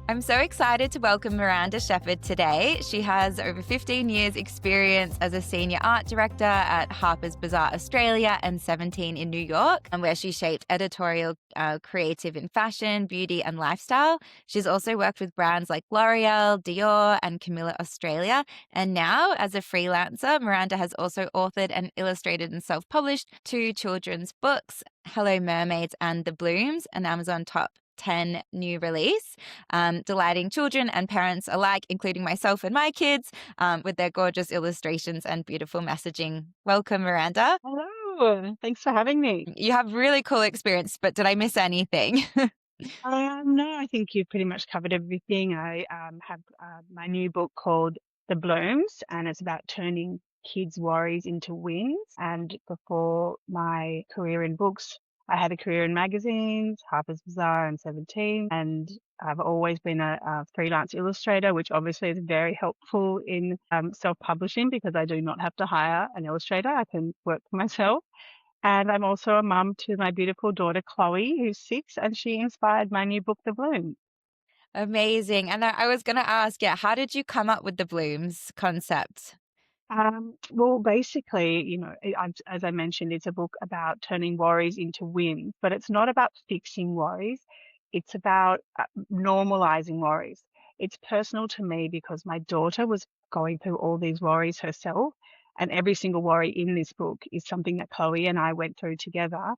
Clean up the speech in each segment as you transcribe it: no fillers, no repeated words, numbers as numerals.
I'm so excited to welcome Miranda Sheppard today. She has over 15 years experience as a senior art director at Harper's Bazaar Australia and 17 in New York, and where she shaped editorial creative in fashion, beauty and lifestyle. She's also worked with brands like L'Oreal, Dior and Camilla Australia. And now as a freelancer, Miranda has also authored and illustrated and self-published 2 children's books, Hello Mermaids and The Blooms, an Amazon top 10 new release, delighting children and parents alike, including myself and my kids, with their gorgeous illustrations and beautiful messaging. Welcome, Miranda. Hello, thanks for having me. You have really cool experience, but did I miss anything? No, I think you've pretty much covered everything. I have my new book called The Blooms, and it's about turning kids' worries into wins. And before my career in books, I had a career in magazines, Harper's Bazaar and 17, and I've always been a freelance illustrator, which obviously is very helpful in self-publishing because I do not have to hire an illustrator. I can work for myself. And I'm also a mum to my beautiful daughter, Chloe, who's 6, and she inspired my new book, The Bloom. Amazing. And I was going to ask, yeah, how did you come up with the blooms concept? Well, basically, as I mentioned, it's a book about turning worries into wins, but it's not about fixing worries. It's about normalizing worries. It's personal to me because my daughter was going through all these worries herself, and every single worry in this book is something that Chloe and I went through together.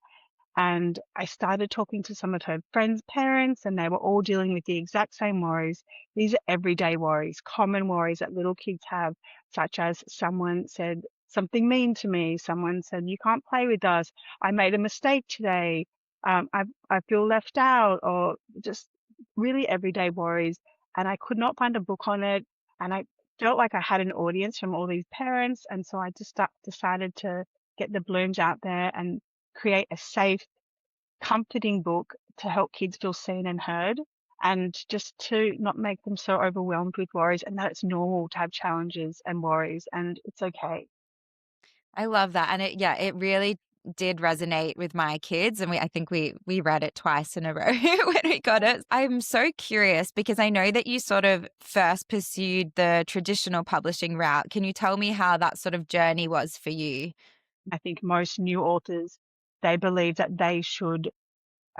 And I started talking to some of her friends' parents, and they were all dealing with the exact same worries. These are everyday worries, common worries that little kids have, such as someone said something mean to me, someone said, "You can't play with us. I made a mistake today. I feel left out," or just really everyday worries. And I could not find a book on it. And I felt like I had an audience from all these parents. And so I just decided to get the blooms out there and create a safe, comforting book to help kids feel seen and heard, and just to not make them so overwhelmed with worries, and that it's normal to have challenges and worries and it's okay. I love that. And it really did resonate with my kids. And I think we read it twice in a row when we got it. I'm so curious because I know that you sort of first pursued the traditional publishing route. Can you tell me how that sort of journey was for you? I think most new authors, they believe that they should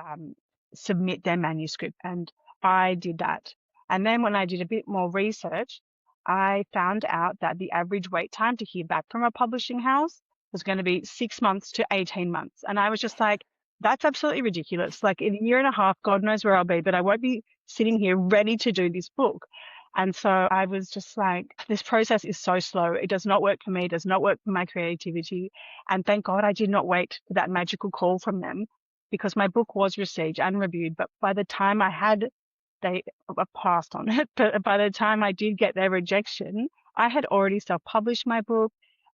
um, submit their manuscript, and I did that. And then when I did a bit more research, I found out that the average wait time to hear back from a publishing house was going to be 6 months to 18 months. And I was just like, that's absolutely ridiculous. Like in a year and a half, God knows where I'll be, but I won't be sitting here ready to do this book. And so I was just like, this process is so slow. It does not work for me. It does not work for my creativity. And thank God I did not wait for that magical call from them, because my book was received and reviewed. But by the time they passed on it, but by the time I did get their rejection, I had already self-published my book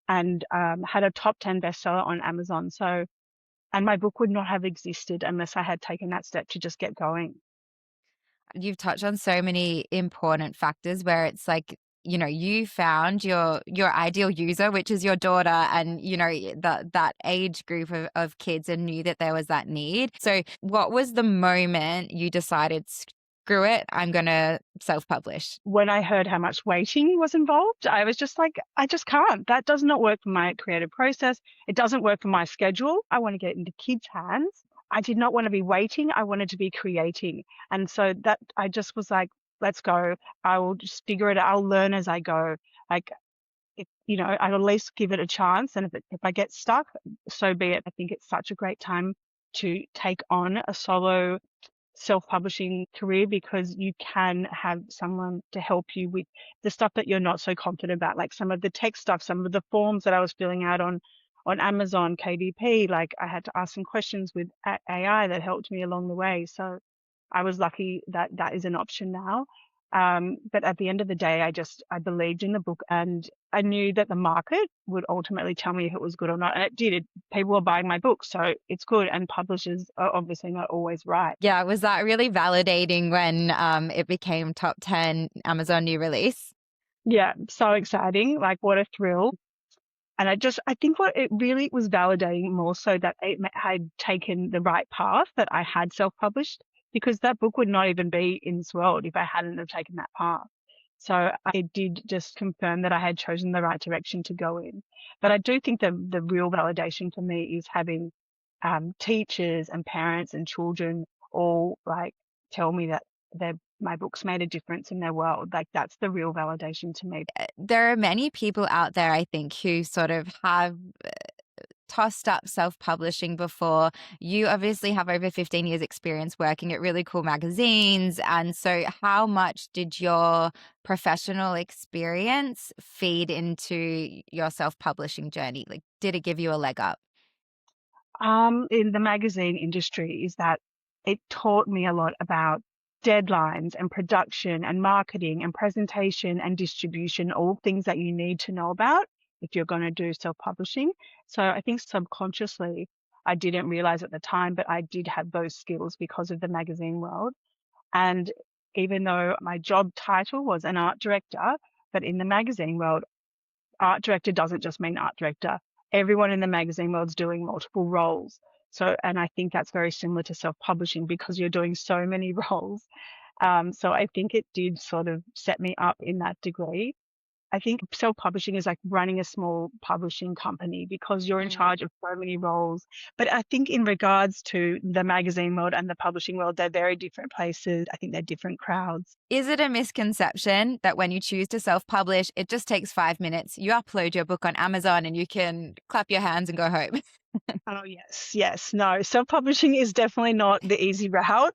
and had a top 10 bestseller on Amazon. So, and my book would not have existed unless I had taken that step to just get going. You've touched on so many important factors where it's like, you found your ideal user, which is your daughter, and that age group of kids, and knew that there was that need. So what was the moment you decided, screw it, I'm gonna self-publish? When I heard how much waiting was involved, I was just like, I just can't. That does not work for my creative process. It doesn't work for my schedule. I want to get it into kids' hands. I did not want to be waiting. I wanted to be creating. And so that I just was like, let's go. I will just figure it out. I'll learn as I go. Like, I'll at least give it a chance. And if I get stuck, so be it. I think it's such a great time to take on a solo self-publishing career, because you can have someone to help you with the stuff that you're not so confident about, like some of the tech stuff, some of the forms that I was filling out on Amazon KDP. Like I had to ask some questions with AI that helped me along the way. So I was lucky that that is an option now. But at the end of the day, I believed in the book, and I knew that the market would ultimately tell me if it was good or not. And it did. People were buying my book, so it's good. And publishers are obviously not always right. Yeah, was that really validating when it became top 10 Amazon new release? Yeah, so exciting. Like what a thrill. And I think what it really was validating more so that it had taken the right path, that I had self-published, because that book would not even be in this world if I hadn't have taken that path. So it did just confirm that I had chosen the right direction to go in. But I do think the real validation for me is having teachers and parents and children all like tell me that my books made a difference in their world. Like that's the real validation to me. There are many people out there, I think, who sort of have tossed up self-publishing before. You obviously have over 15 years experience working at really cool magazines. And so how much did your professional experience feed into your self-publishing journey? Like, did it give you a leg up? In the magazine industry is that it taught me a lot about deadlines and production and marketing and presentation and distribution, all things that you need to know about if you're going to do self-publishing. So I think subconsciously, I didn't realize at the time, but I did have those skills because of the magazine world. And even though my job title was an art director, but in the magazine world, art director doesn't just mean art director. Everyone in the magazine world's doing multiple roles. So, and I think that's very similar to self-publishing because you're doing so many roles. So I think it did sort of set me up in that degree. I think self-publishing is like running a small publishing company because you're in charge of so many roles. But I think in regards to the magazine world and the publishing world, they're very different places. I think they're different crowds. Is it a misconception that when you choose to self-publish, it just takes 5 minutes? You upload your book on Amazon and you can clap your hands and go home. Oh, yes, yes. No, self-publishing is definitely not the easy route.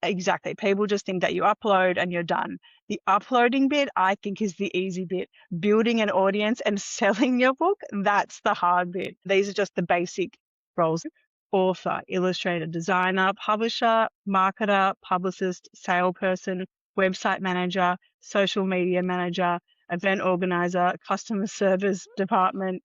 Exactly. People just think that you upload and you're done. The uploading bit, I think, is the easy bit. Building an audience and selling your book, that's the hard bit. These are just the basic roles. Author, illustrator, designer, publisher, marketer, publicist, salesperson, website manager, social media manager, event organizer, customer service department.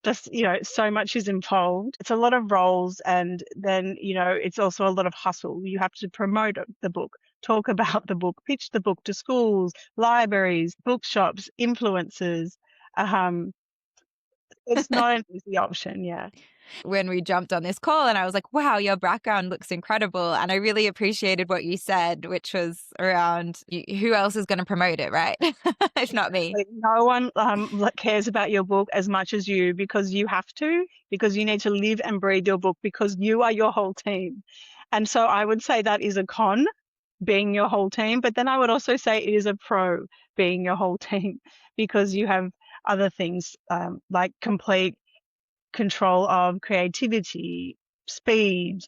Just, so much is involved. It's a lot of roles. And then, it's also a lot of hustle. You have to promote the book, talk about the book, pitch the book to schools, libraries, bookshops, influencers. It's not an easy option. Yeah. When we jumped on this call and I was like, wow, your background looks incredible. And I really appreciated what you said, which was around who else is going to promote it, right? If not me. No one cares about your book as much as you because you have to, because you need to live and breathe your book because you are your whole team. And so I would say that is a con, being your whole team. But then I would also say it is a pro, being your whole team, because you have other things like complete control of creativity, speed,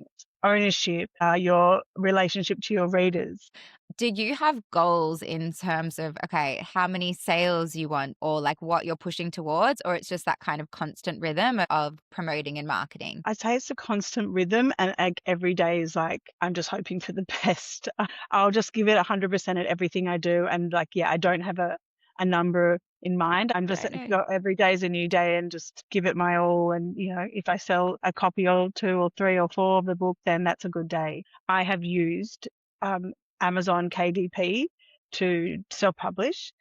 ownership, your relationship to your readers. Did you have goals in terms of, okay, how many sales you want or like what you're pushing towards, or it's just that kind of constant rhythm of promoting and marketing? I'd say it's a constant rhythm, and like every day is like, I'm just hoping for the best. I'll just give it 100% at everything I do. And like, yeah, I don't have a number in mind. I'm just every day is a new day and just give it my all. And, if I sell a copy or 2 or 3 or 4 of the book, then that's a good day. I have used Amazon KDP to self-publish.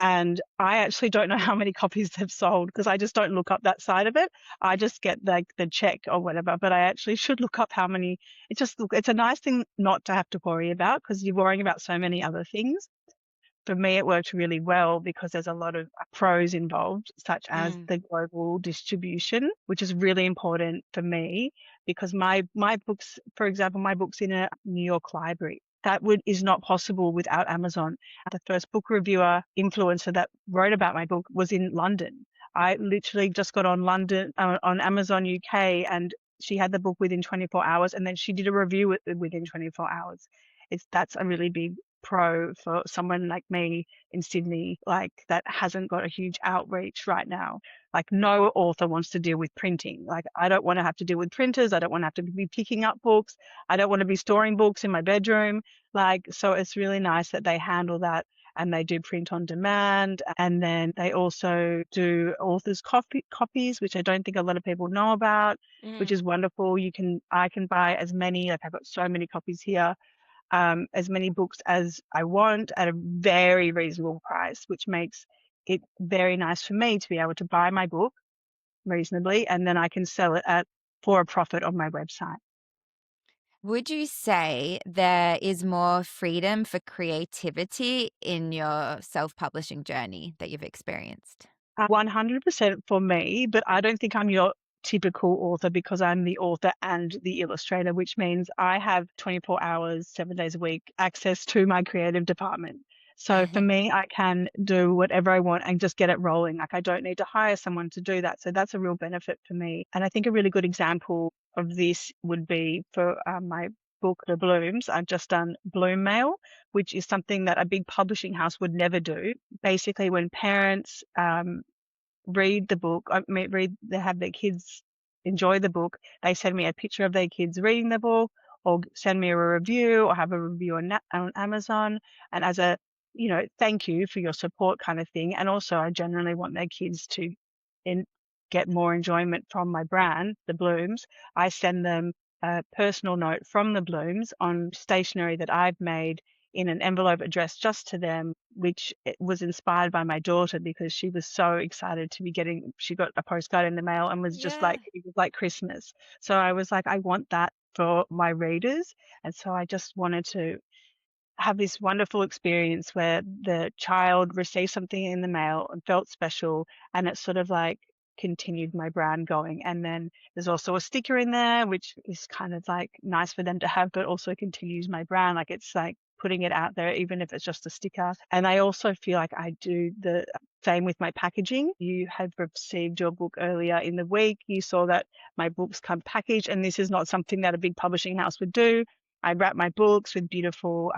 And I actually don't know how many copies they've sold because I just don't look up that side of it. I just get like the check or whatever, but I actually should look up how many. It's a nice thing not to have to worry about because you're worrying about so many other things. For me, it worked really well because there's a lot of pros involved, such as the global distribution, which is really important for me because my books, for example, my book's in a New York library. That is not possible without Amazon. The first book reviewer influencer that wrote about my book was in London. I literally just got on Amazon UK, and she had the book within 24 hours, and then she did a review within 24 hours. That's a really big pro for someone like me in Sydney, like that hasn't got a huge outreach right now. Like no author wants to deal with printing. Like I don't want to have to deal with printers. I don't want to have to be picking up books. I don't want to be storing books in my bedroom. So it's really nice that they handle that. And they do print on demand. And then they also do authors' copies, which I don't think a lot of people know about, which is wonderful. I can buy as many, like I've got so many copies here, as many books as I want at a very reasonable price, which makes it very nice for me to be able to buy my book reasonably, and then I can sell it for a profit on my website. Would you say there is more freedom for creativity in your self-publishing journey that you've experienced? 100% for me, but I don't think I'm your typical author because I'm the author and the illustrator, which means I have 24 hours, 7 days a week access to my creative department. So for me, I can do whatever I want and just get it rolling. Like I don't need to hire someone to do that. So that's a real benefit for me. And I think a really good example of this would be for my book, The Blooms. I've just done Bloom Mail, which is something that a big publishing house would never do. Basically, when parents read the book, they have their kids enjoy the book, they send me a picture of their kids reading the book or send me a review or have a review on Amazon. And as a, thank you for your support kind of thing. And also I generally want their kids to in, get more enjoyment from my brand, The Blooms. I send them a personal note from The Blooms on stationery that I've made in an envelope addressed just to them, which it was inspired by my daughter because she was so excited to be she got a postcard in the mail and was just Yeah. like, it was like Christmas. So I was like, I want that for my readers. And so I just wanted to have this wonderful experience where the child received something in the mail and felt special, and it sort of like continued my brand going. And then there's also a sticker in there, which is kind of like nice for them to have, but also continues my brand. Like it's like putting it out there, even if it's just a sticker. And I also feel like I do the same with my packaging. You had received your book earlier in the week. You saw that my books come packaged, and this is not something that a big publishing house would do. I wrap my books with beautiful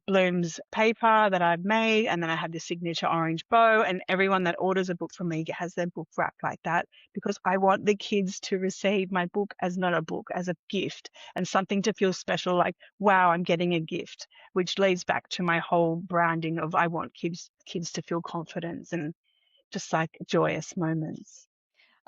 Bloom's paper that I've made, and then I have this signature orange bow, and everyone that orders a book from me has their book wrapped like that because I want the kids to receive my book as not a book, as a gift and something to feel special, like, wow, I'm getting a gift, which leads back to my whole branding of I want kids to feel confidence and just like joyous moments.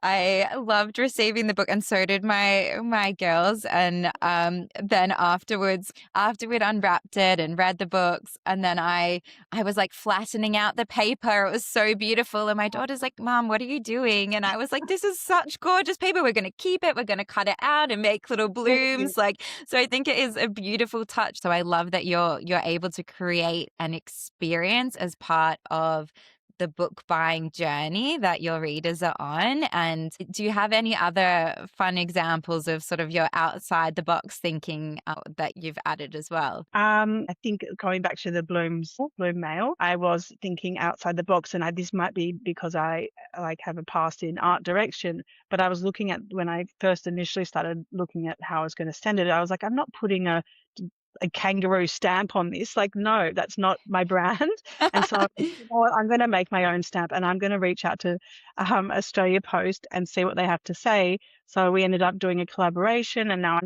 I loved receiving the book, and so did my girls. And then after we'd unwrapped it and read the books, and then I was like flattening out the paper. It was so beautiful, and my daughter's like, "Mom, what are you doing?" And I was like, "This is such gorgeous paper. We're going to keep it. We're going to cut it out and make little blooms." Like, so I think it is a beautiful touch. So I love that you're able to create an experience as part of the book buying journey that your readers are on. And do you have any other fun examples of sort of your outside the box thinking that you've added as well? I think going back to the Bloom Mail, I was thinking outside the box, and this might be because I like have a past in art direction, but I was looking at when I first initially started looking at how I was going to send it, I was like, I'm not putting a kangaroo stamp on this. Like, no, that's not my brand. And so I was like, you know what, I'm going to make my own stamp, and I'm going to reach out to Australia Post and see what they have to say. So we ended up doing a collaboration, and now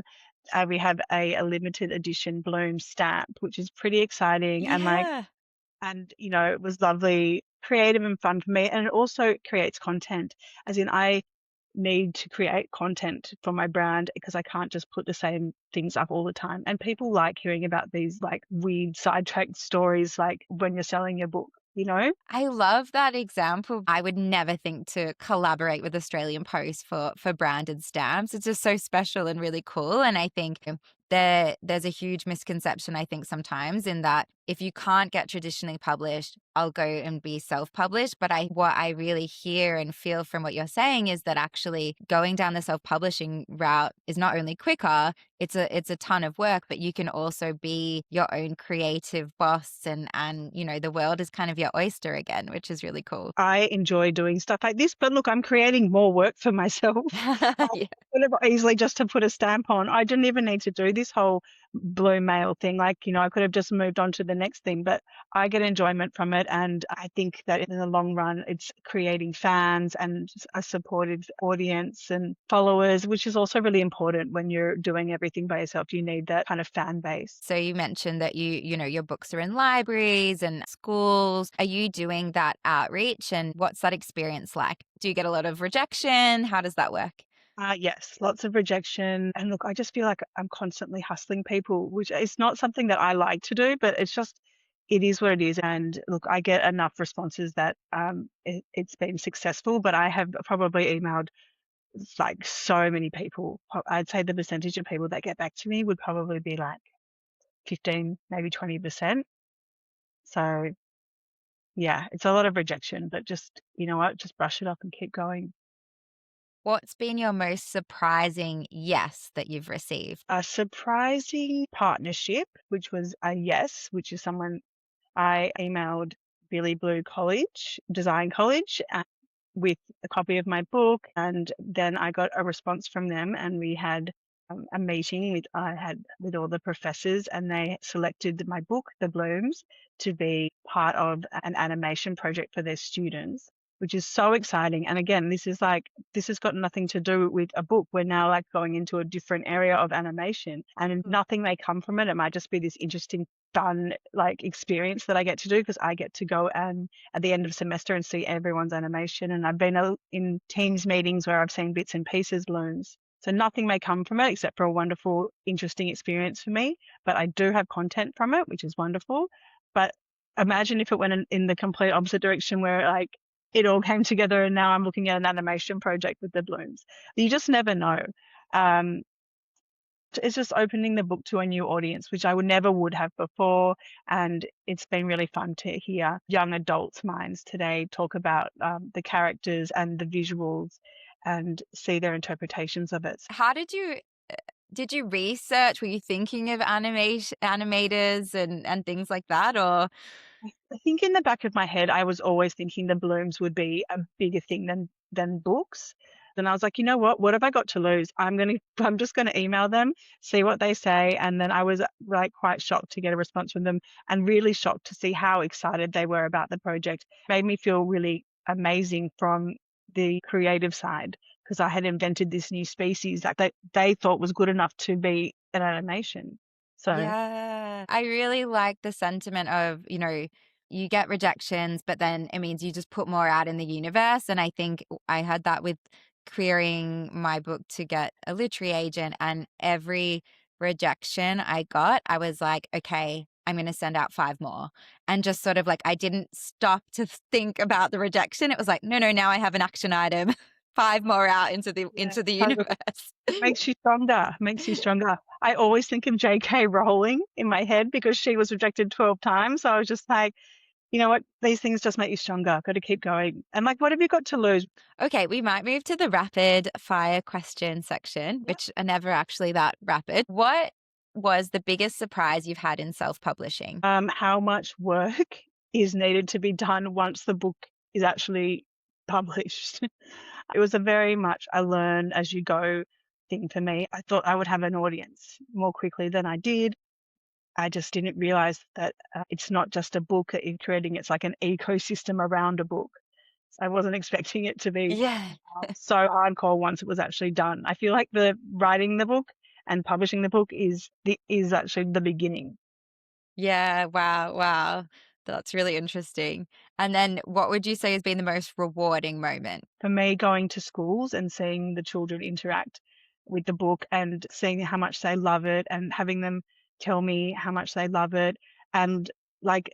we have a limited edition Bloom stamp, which is pretty exciting. And like, Yeah. it was lovely, creative and fun for me. And it also creates content, as in I need to create content for my brand because I can't just put the same things up all the time. And people like hearing about these like weird sidetracked stories, like when you're selling your book, you know? I love that example. I would never think to collaborate with Australian Post for branded stamps. It's just so special and really cool. And I think there's a huge misconception, I think, sometimes in that if you can't get traditionally published, I'll go and be self-published. But what I really hear and feel from what you're saying is that actually going down the self-publishing route is not only quicker, it's a ton of work, but you can also be your own creative boss, and the world is kind of your oyster again, which is really cool. I enjoy doing stuff like this, but look, I'm creating more work for myself. Yeah. Could have easily just to put a stamp on. I didn't even need to do this whole blue mail thing. Like, I could have just moved on to the next thing, but I get enjoyment from it. And I think that in the long run, it's creating fans and a supportive audience and followers, which is also really important when you're doing everything by yourself. You need that kind of fan base. So you mentioned that your books are in libraries and schools. Are you doing that outreach, and what's that experience like? Do you get a lot of rejection? How does that work? Yes, lots of rejection. And look, I just feel like I'm constantly hustling people, which is not something that I like to do, but it is what it is. And look, I get enough responses that it's been successful, but I have probably emailed It's like so many people. I'd say the percentage of people that get back to me would probably be like 15, maybe 20%. So yeah, it's a lot of rejection, but just, you know what, just brush it off and keep going. What's been your most surprising yes that you've received? A surprising partnership, which was a yes, which is someone I emailed Billy Blue College, Design College, with a copy of my book, and then I got a response from them, and we had a meeting with all the professors, and they selected my book, The Blooms, to be part of an animation project for their students, which is so exciting. And again, this has got nothing to do with a book. We're now like going into a different area of animation, and nothing may come from it. It might just be this interesting, fun like experience that I get to do, because I get to go and at the end of semester and see everyone's animation. And I've been in teams meetings where I've seen bits and pieces blooms. So nothing may come from it except for a wonderful, interesting experience for me. But I do have content from it, which is wonderful. But imagine if it went in the complete opposite direction, where like it all came together and now I'm looking at an animation project with the blooms. You just never know. Um, it's just opening the book to a new audience, which I would have before. And it's been really fun to hear young adults' minds today talk about the characters and the visuals and see their interpretations of it. How did you research? Were you thinking of animators and things like that, or I think in the back of my head, I was always thinking the blooms would be a bigger thing than books. Then I was like, you know what? What have I got to lose? I'm just gonna email them, see what they say. And then I was like quite shocked to get a response from them, and really shocked to see how excited they were about the project. Made me feel really amazing from the creative side, because I had invented this new species that they thought was good enough to be an animation. So yeah. I really like the sentiment of, you get rejections, but then it means you just put more out in the universe. And I think I had that with querying my book to get a literary agent. And every rejection I got, I was like, okay, I'm going to send out 5 more. And just sort of like, I didn't stop to think about the rejection. It was like, no, now I have an action item. 5 more out into the yeah, universe. makes you stronger. I always think of J.K. Rowling in my head, because she was rejected 12 times. So I was just like, you know what? These things just make you stronger. Got to keep going. And like, what have you got to lose? Okay, we might move to the rapid fire question section, Yeah. which are never actually that rapid. What was the biggest surprise you've had in self-publishing? How much work is needed to be done once the book is actually published. It was a very much a learn as you go thing for me. I thought I would have an audience more quickly than I did. I just didn't realize that it's not just a book that you're creating, it's like an ecosystem around a book. So I wasn't expecting it to be Yeah. so hardcore once it was actually done. I feel like the writing the book and publishing the book is actually the beginning. Yeah, wow. That's really interesting. And then what would you say has been the most rewarding moment? For me, going to schools and seeing the children interact with the book and seeing how much they love it, and having them tell me how much they love it. And like,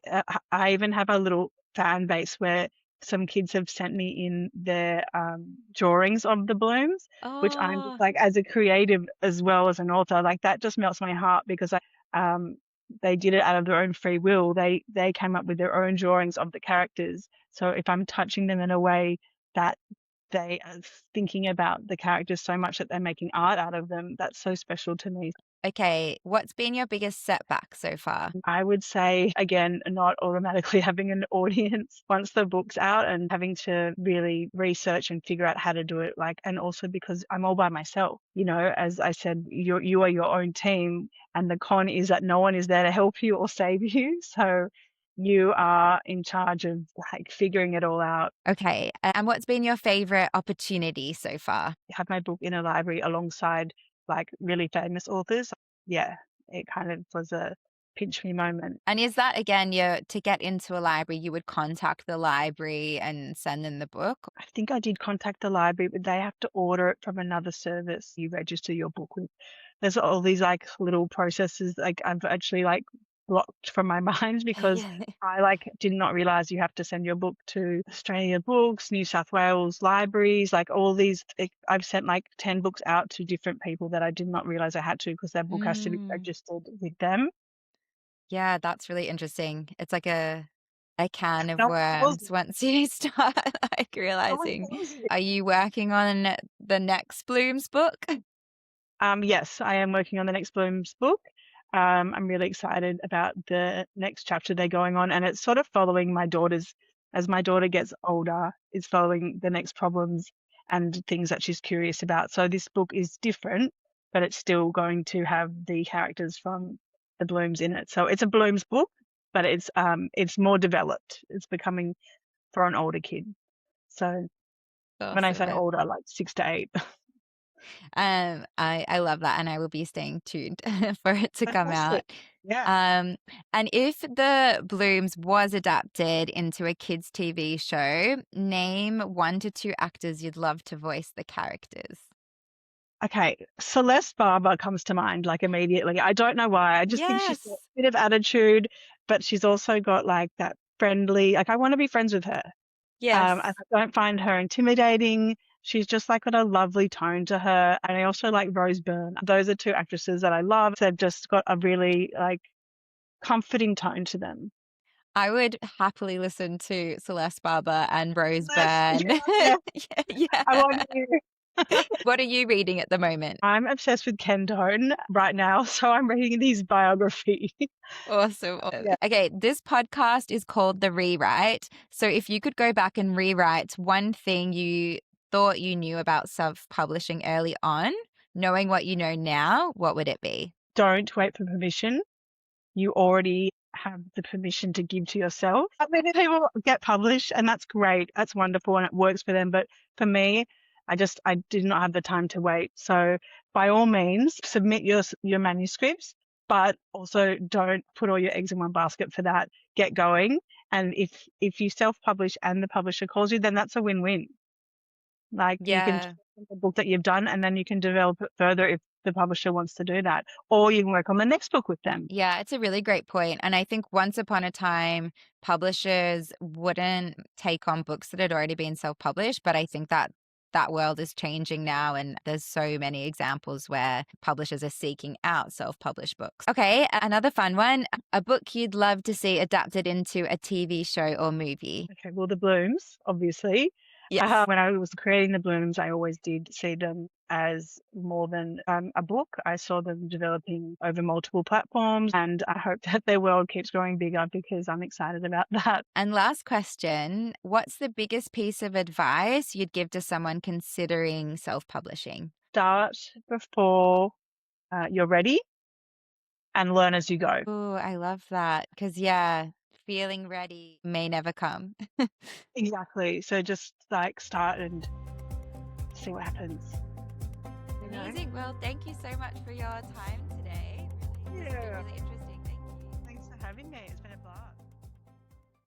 I even have a little fan base where some kids have sent me in their drawings of the blooms, which I'm just Oh, like, as a creative as well as an author, like that just melts my heart, because um, they did it out of their own free will. They came up with their own drawings of the characters. So if I'm touching them in a way that they are thinking about the characters so much that they're making art out of them, that's so special to me. okay. What's been your biggest setback so far? I would say, again, not automatically having an audience once the book's out, and having to really research and figure out how to do it. Like, and also because I'm all by myself, as I said, you are your own team, and the con is that no one is there to help you or save you. So you are in charge of like figuring it all out. Okay. And what's been your favorite opportunity so far? Have my book in a library alongside like really famous authors. Yeah, it kind of was a pinch me moment. And is that again, to get into a library, you would contact the library and send them the book? I think I did contact the library, but they have to order it from another service you register your book with. There's all these like little processes. Like I've actually like blocked from my mind because Yeah. I like did not realize you have to send your book to Australia Books, New South Wales libraries, like all these. I've sent like 10 books out to different people that I did not realize I had to because their book has to be Mm. registered with them. Yeah, that's really interesting. It's like a can of No one tells worms you. once you start like No one realizing. tells you. Are you working on the next Blooms book? Yes, I am working on the next Bloom's book. I'm really excited about the next chapter they're going on, and it's sort of following my daughter's, as my daughter gets older, it's following the next problems and things that she's curious about. So this book is different, but it's still going to have the characters from the Blooms in it. So it's a Blooms book, but it's more developed. It's becoming for an older kid. So when I Awesome. say older, like 6 to 8. I love that, and I will be staying tuned for it to come out. Fantastic. Yeah. Um, and if the Blooms was adapted into a kids' TV show, name 1 to 2 actors you'd love to voice the characters. Okay, Celeste Barber comes to mind, like, immediately. I don't know why, I just think she's got a Yes. bit of attitude, but she's also got, like, that friendly, like, I wanna be friends with her. And Yes. I don't find her intimidating. She's just, like, got a lovely tone to her, and I also like Rose Byrne. Those are 2 actresses that I love. They've just got a really, like, comforting tone to them. I would happily listen to Celeste Barber and Rose Celeste, Byrne. yeah, yeah, Yeah. I want you. What are you reading at the moment? I'm obsessed with Ken Doan right now, so I'm reading his biography. Awesome. Yeah. Okay, this podcast is called The Rewrite. So if you could go back and rewrite one thing you thought you knew about self-publishing early on, knowing what you know now, what would it be? Don't wait for permission. You already have the permission to give to yourself. I mean, people get published and that's great. That's wonderful and it works for them. But for me, I did not have the time to wait. So by all means, submit your manuscripts, but also don't put all your eggs in one basket for that. Get going. And if you self-publish and the publisher calls you, then that's a win-win. Like you can Yeah. take the book that you've done and then you can develop it further if the publisher wants to do that. Or you can work on the next book with them. Yeah, it's a really great point. And I think once upon a time, publishers wouldn't take on books that had already been self-published, but I think that world is changing now, and there's so many examples where publishers are seeking out self-published books. Okay, another fun one, a book you'd love to see adapted into a TV show or movie. Okay, well, the Blooms, obviously. Yes. When I was creating the Blooms, I always did see them as more than a book. I saw them developing over multiple platforms, and I hope that their world keeps growing bigger because I'm excited about that. And last question, what's the biggest piece of advice you'd give to someone considering self-publishing? Start before you're ready and learn as you go. Oh, I love that. Because, yeah, feeling ready may never come. Exactly. So just like start and see what happens. You know? Amazing. Well, thank you so much for your time.